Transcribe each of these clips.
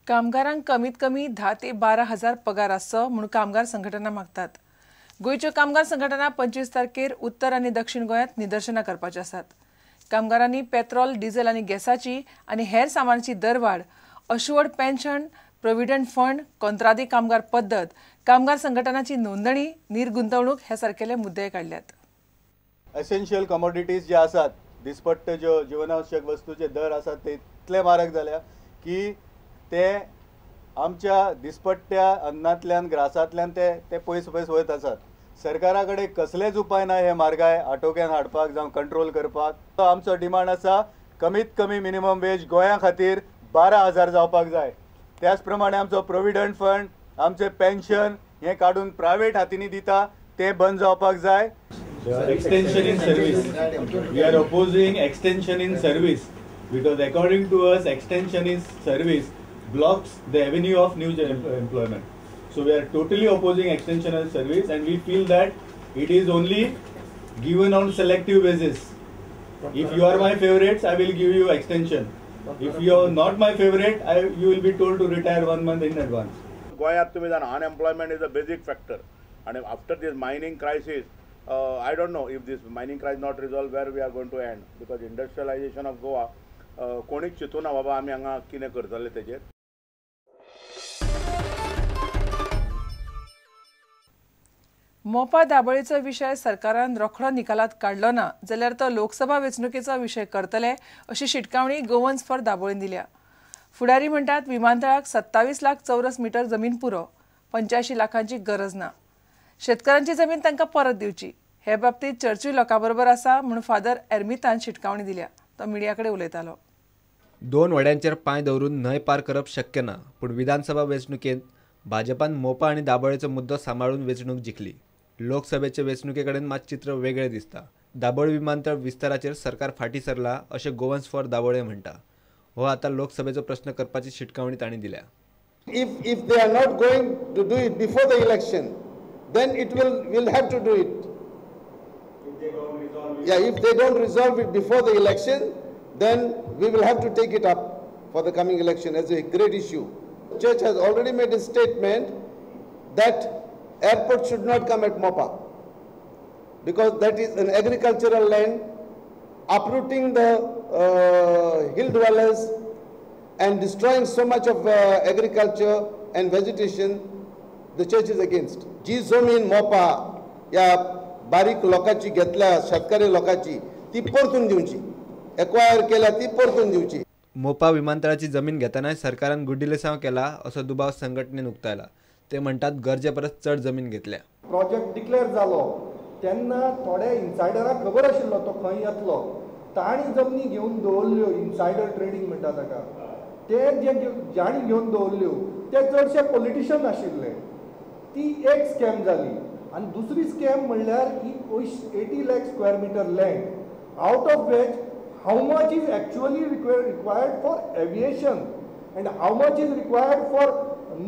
कामगारांक कमीत कमी 10 ते 12 हजार पगार आसचो म्हणून कामगार संघटना मागतात. गोंयच्यो कामगार संघटना 25 तारखेर उत्तर आनी दक्षिण गोंयांत निदर्शनां करपाचे आसात. कामगारांनी पेट्रोल, डिझेल आनी गॅसाची आनी हेर सामानाची दरवाड, अशवड पेन्शन, प्रोव्हिडंट फंड, कंत्राटी कामगार पद्दत, कामगार संघटनांची नोंदणी, निर्गुंतवणूक हे सारकेले मुद्दे काढल्यात. एसेन्शियल कमोडिटीज जे आसात, दिसपट्ट ज्यो जीवनावश्यक वस्तूचे दर आसात ते इतले म्हारग जाल्या की ते आमच्या दिसपट्ट्या अन्नांतल्यान ग्रासांतल्यान ते पयस वयत आसात. सरकारा कडेन कसलेच उपाय ना हे म्हारगाय आटोक्यान हाडपाक जावं कंट्रोल करपाक. आमचो डिमांड आसा कमीत कमी मिनिमम वेज गोंया खातीर 12,000 जावपाक जाय. त्याच प्रमाणे आमचो प्रोव्हिडंट फंड, आमचे पेन्शन हे काडून प्रायवेट हातींनी दिता ते बंद जावपाक जाय. Extension in service. We are opposing extension in service because according to us, extension in service blocks the avenue of new employment. So we are totally opposing extension in service, and we feel that it is only given on selective basis. If you are my favorites, I will give you extension. If you are not my favorite, you will be told to retire 1 month in advance. Goyat unemployment is a basic factor, and after this mining crisis, I don't know if this mining crisis not resolved, where we are going to end, because industrialization of Goa कोणीच चिंतूना बाबा आमी हांगा कितें करतले तेजेर. मोपा दाबोळेचो विशय सरकारान रोखडो निकालात काडलो ना जाल्यार तो लोकसभा वेंचणुकेचो विशय करतले अशी शिटकावणी गोवन्स फॉर दाबोळेन दिल्या. फुडारी म्हणटात विमानतळाक 27 लाख चौरस मीटर जमीन पुरो, 85 लाखांची गरज ना. शेतकारांची जमीन तांकां परत दिवची हे बाबतींत चर्चूय लोकां बरोबर आसा म्हणून फादर एर्मितान शिटकावणी दिल्या. तो मिडिया कडेन उलयतालो. 2 वड्यांचेर पांय दवरून न्हंय पार करप शक्य ना, पूण विधानसभा वेंचणुकेंत भाजपान मोपा आनी दाबोळेचो मुद्दो सांबाळून वेंचणूक जिखली. लोकसभेचे वेंचणुके कडेन मात चित्र वेगळें दिसता. दाबोळे विमानतळ विस्ताराचेर सरकार फाटीं सरला अशें गोवन्स फॉर दाबोळे म्हणटा. हो आतां लोकसभेचो प्रश्न करपाची शिटकावणी तांणी दिल्या. If they are not going to do it before the election, then we'll have to do it. If they don't resolve it before the election, then we will have to take it up for the coming election as a great issue. The church has already made a statement that airport should not come at Mopa because that is an agricultural land, uprooting the hill dwellers and destroying so much of agriculture and vegetation. The church is against. जी जमीन मोपा या बारीक लोकांची घेतल्या शेतकरी लोकांची ती परतून दिवची, एक्वायर केल्या ती परतून दिवची. मोपा विमानतळाची जमीन घेताना सरकारान गुड्डिलेसांव केला असो दुबाव संघटनेन उक्तायला. ते म्हणतात गरजे परस चड जमीन घेतल्या. प्रोजेक्ट डिक्लेअर जालो तेन्ना थोड्या इन्सायडराक खबर आशिल्लो तो खंय येतलो. तांणी जमनी घेवन दवरल्यो, इन्सायडर ट्रेडिंग म्हणटा ताका. ते जाणी घेवन दवरल्यो ते चडशे पॉलिटिशियन आशिल्ले. ती एक स्कॅम जाली. आनी दुसरी स्कॅम म्हणल्यार की 80 lakh square metre land, out of which how much is actually required for aviation and how much is required for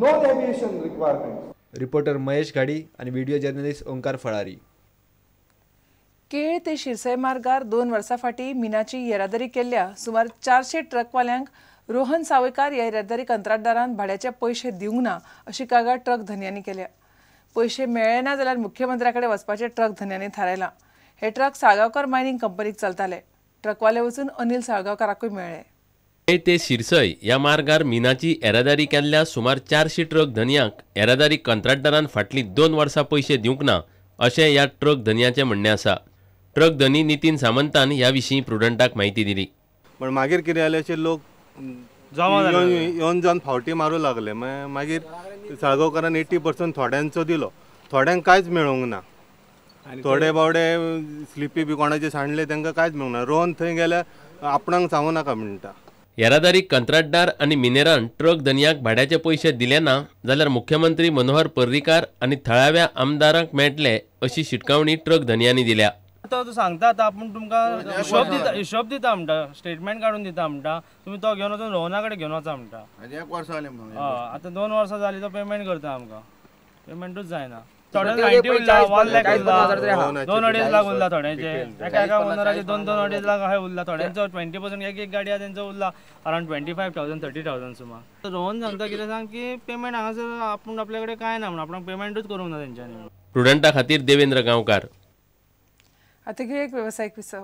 non-aviation requirements. Reporter Mahesh Ghadi आणि व्हिडिओ जर्नलिस्ट ओंकार फळारी. केळ ते शिरसय मार्गार 2 वर्सां फाटीं मिनाची येरादारी केल्ल्या सुमार 400 ट्रकवाल्यांक रोहन सावयकार ह्या येरादारी कंत्राटदारान भाड्याचे पयशे दिवंक ना अशी कागाळ ट्रक धन्यांनी केल्या. पयशे मेळ्ळे ना जाल्यार मुख्यमंत्र्या कडेन वचपाचें ट्रक धन्यांनी थारायलां. हे ट्रक साळगांवकर मायनिंग कंपनीक चलताले. ट्रकवाले वचून अनिल साळगांवकाराकूय मेळ्ळे. केळ ते शिरसय या मार्गार मिनाची येरादारी केल्ल्या सुमार 400 ट्रक धन्यांक येरादारी कंत्राटदारान फाटलीं 2 वर्सां पयशे दिवंक ना अशें ह्या ट्रक धन्याचें म्हणणें आसा. ट्रक धनी नितीन सामंतान ह्या विशीं प्रुडंटाक म्हायती दिली. पण मागीर कितें जालें अशें लोक येवन जावन फावटी मारूं लागले. मागीर साळगांवकारान 80% थोड्यांचो दिलो, थोड्यांक कांयच मेळोंक ना. थोडे बावडे स्लिपी बी कोणाचे सांडले तांकां कांयच मेळूंक ना. रोवन थंय गेल्यार आपणाक सांगू नाका म्हणटा. येरादारी कंत्राटदार आनी मिनेरान ट्रक धन्याक भाड्याचे पयशे दिले ना जाल्यार मुख्यमंत्री मनोहर पर्रीकार आनी थळाव्या आमदारांक मेळटले अशी शिटकावणी ट्रक धन्यांनी दिल्या. तो सांगता आतां आपूण तुमकां हिशोब दिता म्हणटा, स्टेटमेंट काडून दिता म्हणटा. तुमी तो घेवन वचून रोहना कडेन घेवन वचा म्हणटा. 1 वर्स जालें. आतां 2 वर्सां जालीं तो पेमेंट करता आमकां. पेमेंटूच जायना. थोडे 90 उरला 1 लाख उरला 2-2.5 लाख उरला थोड्यांचे एका ओनराचे 2-2.5 लाख अशें उरला थोड्यांचो 20% एक गाडी आहा तेंचो उरला अराउंड 25,000-30,000 सुमार. रोहन सांगता कितें सांग की पेमेंट हांगासर आपूण आपल्या कडेन काय ना म्हणून आपणाक पेमेंटूच करूंक ना तेंच्यांनी. प्रुडंटा खातीर देवेंद्र गांवकार. आता एक व्यावसायिक विसव.